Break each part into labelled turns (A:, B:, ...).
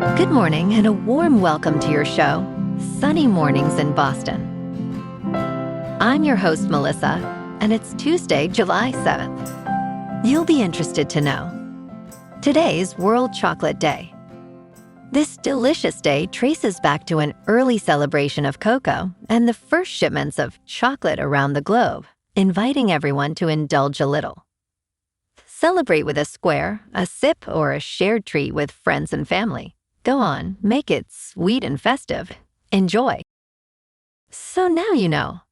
A: Good morning and a warm welcome to your show, Sunny Mornings in Boston. I'm your host, Melissa, and it's Tuesday, July 7th. You'll be interested to know. Today's World Chocolate Day. This delicious day traces back to an early celebration of cocoa and the first shipments of chocolate around the globe, inviting everyone to indulge a little. Celebrate with a square, a sip, or a shared treat with friends and family. Go on, make it sweet and festive. Enjoy. So now you know.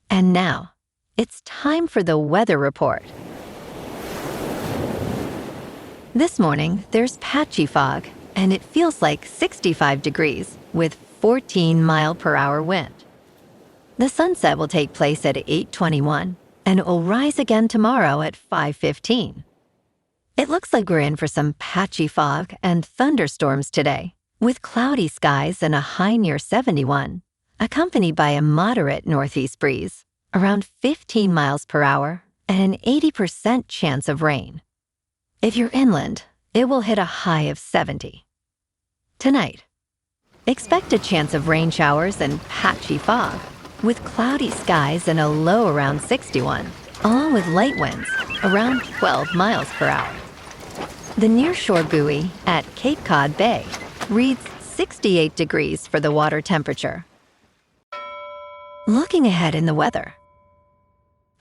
A: And now, it's time for the weather report. This morning, there's patchy fog, and it feels like 65 degrees with 14-mile-per-hour wind. The sunset will take place at 8:21, and it will rise again tomorrow at 5:15. It looks like we're in for some patchy fog and thunderstorms today, with cloudy skies and a high near 71, accompanied by a moderate northeast breeze, around 15 miles per hour, and an 80% chance of rain. If you're inland, it will hit a high of 70. Tonight, expect a chance of rain showers and patchy fog, with cloudy skies and a low around 61, along with light winds around 12 miles per hour. The nearshore buoy at Cape Cod Bay reads 68 degrees for the water temperature. Looking ahead in the weather.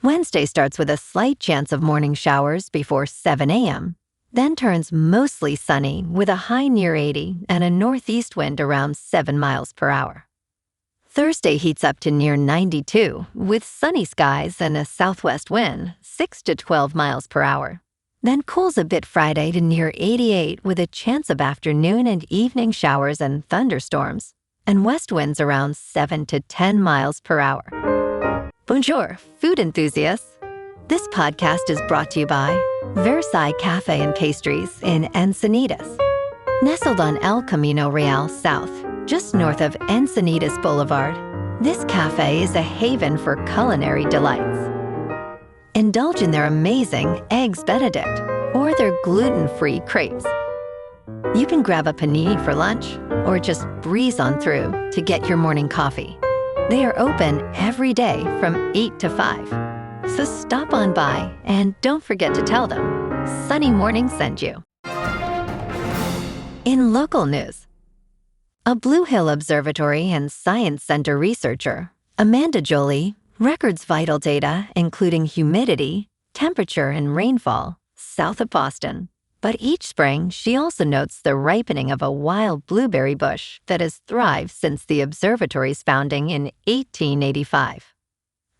A: Wednesday starts with a slight chance of morning showers before 7 a.m., then turns mostly sunny with a high near 80 and a northeast wind around 7 miles per hour. Thursday heats up to near 92 with sunny skies and a southwest wind 6 to 12 miles per hour. Then cools a bit Friday to near 88 with a chance of afternoon and evening showers and thunderstorms, and west winds around 7 to 10 miles per hour. Bonjour, food enthusiasts. This podcast is brought to you by Versailles Cafe and Pastries in Encinitas. Nestled on El Camino Real South, just north of Encinitas Boulevard, this cafe is a haven for culinary delights. Indulge in their amazing Eggs Benedict or their gluten-free crepes. You can grab a panini for lunch or just breeze on through to get your morning coffee. They are open every day from 8 to 5. So stop on by and don't forget to tell them Sunny Morning sent you. In local news, a Blue Hill Observatory and Science Center researcher, Amanda Jolie, records vital data including humidity, temperature, and rainfall south of Boston. But each spring, she also notes the ripening of a wild blueberry bush that has thrived since the observatory's founding in 1885.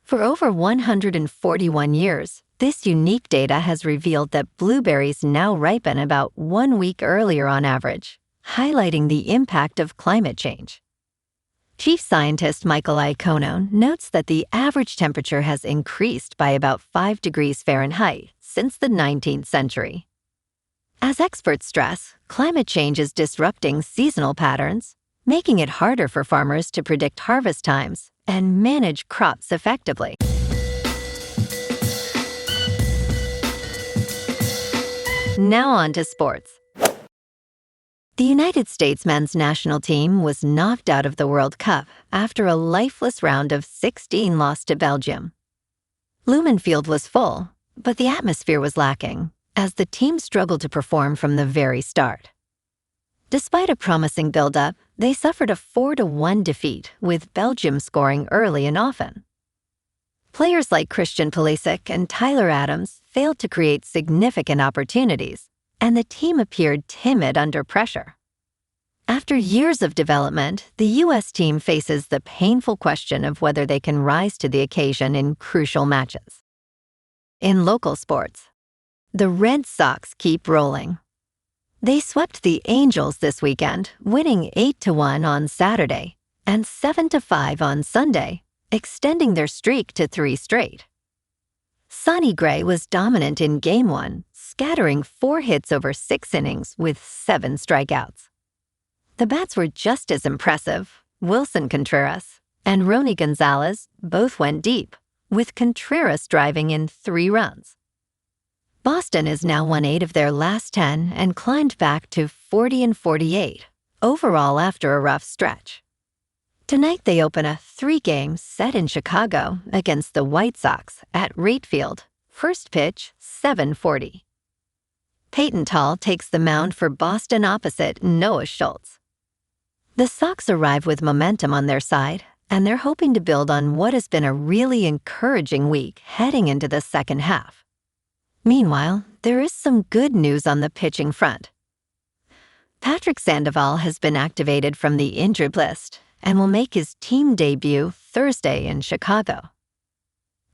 A: For over 141 years, this unique data has revealed that blueberries now ripen about 1 week earlier on average, highlighting the impact of climate change. Chief Scientist Michael Iacono notes that the average temperature has increased by about 5 degrees Fahrenheit since the 19th century. As experts stress, climate change is disrupting seasonal patterns, making it harder for farmers to predict harvest times and manage crops effectively. Now on to sports. The United States men's national team was knocked out of the World Cup after a lifeless round of 16 loss to Belgium. Lumen Field was full, but the atmosphere was lacking as the team struggled to perform from the very start. Despite a promising build-up, they suffered a 4-1 defeat, with Belgium scoring early and often. Players like Christian Pulisic and Tyler Adams failed to create significant opportunities, and the team appeared timid under pressure. After years of development, the U.S. team faces the painful question of whether they can rise to the occasion in crucial matches. In local sports, the Red Sox keep rolling. They swept the Angels this weekend, winning 8-1 on Saturday and 7-5 on Sunday, extending their streak to 3 straight. Sonny was dominant in Game 1, scattering 4 hits over 6 innings with 7 strikeouts. The bats were just as impressive. Willson Contreras and Rony Gonzalez both went deep, with Contreras driving in 3 runs. Boston has now won 8 of their last 10 and climbed back to 40-48, overall after a rough stretch. Tonight they open a 3-game set in Chicago against the White Sox at Rate Field, first pitch 7:40. Peyton Tall takes the mound for Boston opposite Noah Schultz. The Sox arrive with momentum on their side, and they're hoping to build on what has been a really encouraging week heading into the second half. Meanwhile, there is some good news on the pitching front. Patrick Sandoval has been activated from the injured list and will make his team debut Thursday in Chicago.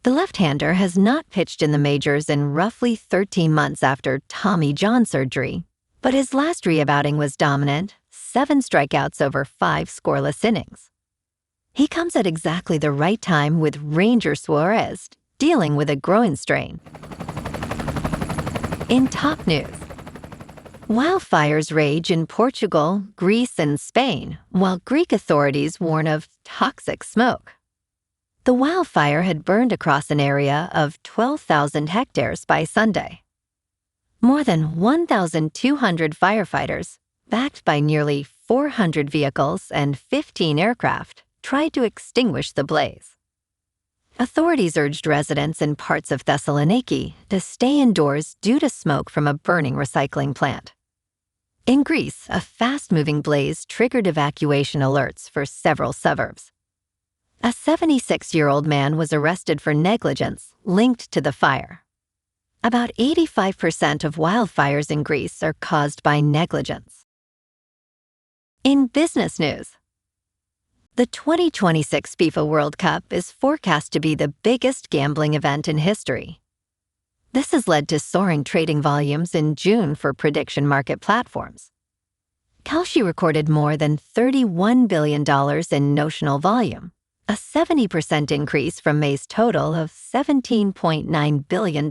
A: The left-hander has not pitched in the majors in roughly 13 months after Tommy John surgery, but his last rehab outing was dominant, 7 strikeouts over 5 scoreless innings. He comes at exactly the right time with Ranger Suarez dealing with a groin strain. In top news, wildfires rage in Portugal, Greece, and Spain, while Greek authorities warn of toxic smoke. The wildfire had burned across an area of 12,000 hectares by Sunday. More than 1,200 firefighters, backed by nearly 400 vehicles and 15 aircraft, tried to extinguish the blaze. Authorities urged residents in parts of Thessaloniki to stay indoors due to smoke from a burning recycling plant. In Greece, a fast-moving blaze triggered evacuation alerts for several suburbs. A 76-year-old man was arrested for negligence linked to the fire. About 85% of wildfires in Greece are caused by negligence. In business news, the 2026 FIFA World Cup is forecast to be the biggest gambling event in history. This has led to soaring trading volumes in June for prediction market platforms. Kalshi recorded more than $31 billion in notional volume, a 70% increase from May's total of $17.9 billion.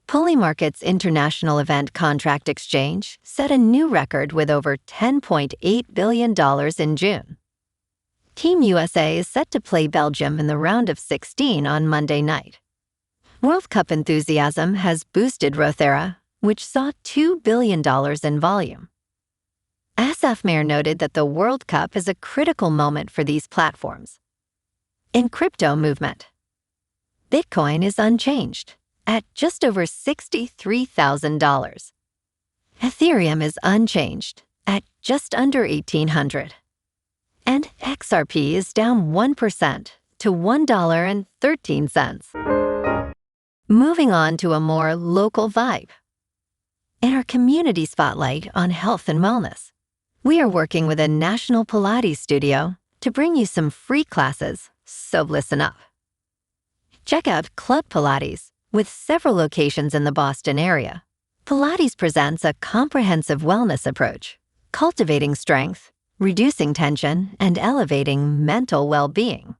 A: Polymarket's International Event Contract Exchange set a new record with over $10.8 billion in June. Team USA is set to play Belgium in the round of 16 on Monday night. World Cup enthusiasm has boosted Rothera, which saw $2 billion in volume. Asaf Mayer noted that the World Cup is a critical moment for these platforms. In crypto movement, Bitcoin is unchanged at just over $63,000. Ethereum is unchanged at just under $1,800. And XRP is down 1% to $1.13. Moving on to a more local vibe. In our community spotlight on health and wellness, we are working with a national Pilates studio to bring you some free classes, so listen up. Check out Club Pilates, with several locations in the Boston area. Pilates presents a comprehensive wellness approach, cultivating strength, reducing tension, and elevating mental well-being.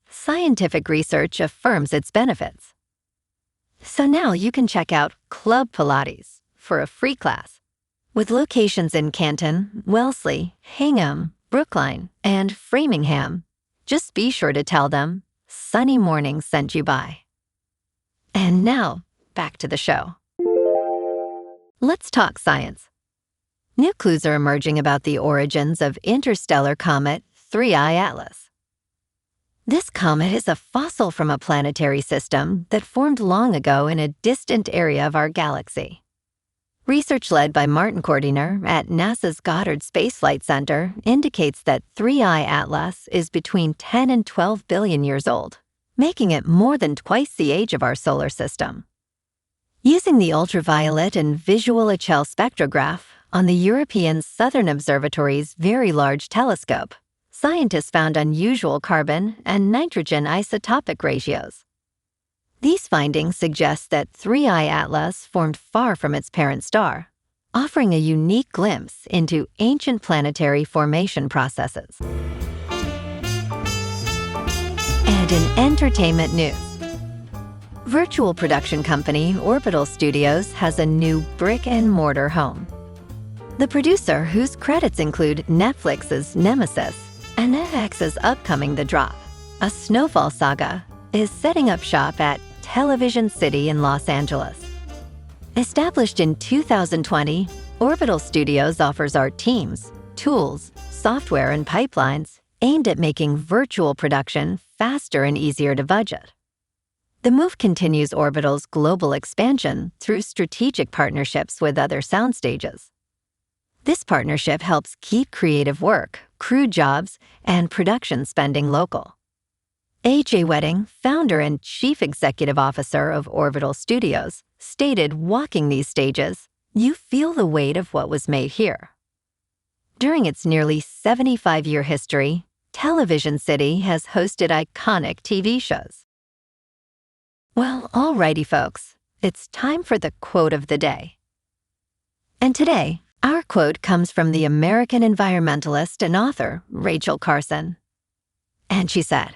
A: Scientific research affirms its benefits. So now you can check out Club Pilates for a free class. With locations in Canton, Wellesley, Hingham, Brookline, and Framingham, just be sure to tell them Sonny Morning sent you by. And now, back to the show. Let's talk science. New clues are emerging about the origins of interstellar comet 3I Atlas. This comet is a fossil from a planetary system that formed long ago in a distant area of our galaxy. Research led by Martin Cordiner at NASA's Goddard Space Flight Center indicates that 3I Atlas is between 10 and 12 billion years old, making it more than twice the age of our solar system. Using the ultraviolet and visual Echelle spectrograph on the European Southern Observatory's Very Large Telescope, scientists found unusual carbon and nitrogen isotopic ratios. These findings suggest that 3I Atlas formed far from its parent star, offering a unique glimpse into ancient planetary formation processes. And in entertainment news, virtual production company Orbital Studios has a new brick-and-mortar home. The producer, whose credits include Netflix's Nemesis and FX's upcoming The Drop, a snowfall saga, is setting up shop at Television City in Los Angeles. Established in 2020, Orbital Studios offers art teams, tools, software, and pipelines aimed at making virtual production faster and easier to budget. The move continues Orbital's global expansion through strategic partnerships with other sound stages. This partnership helps keep creative work, crew jobs, and production spending local. A.J. Wedding, founder and chief executive officer of Orbital Studios, stated walking these stages, you feel the weight of what was made here. During its nearly 75-year history, Television City has hosted iconic TV shows. Well, alrighty folks, it's time for the quote of the day. And today, our quote comes from the American environmentalist and author, Rachel Carson. And she said,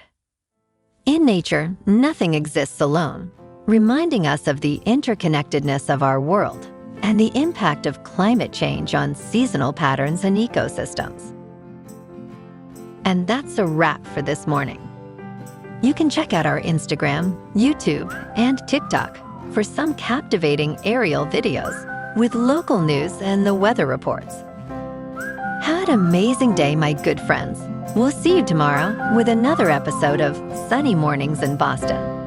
A: "In nature, nothing exists alone, reminding us of the interconnectedness of our world and the impact of climate change on seasonal patterns and ecosystems." And that's a wrap for this morning. You can check out our Instagram, YouTube, and TikTok for some captivating aerial videos with local news and the weather reports. Have an amazing day, my good friends. We'll see you tomorrow with another episode of Sunny Mornings in Boston.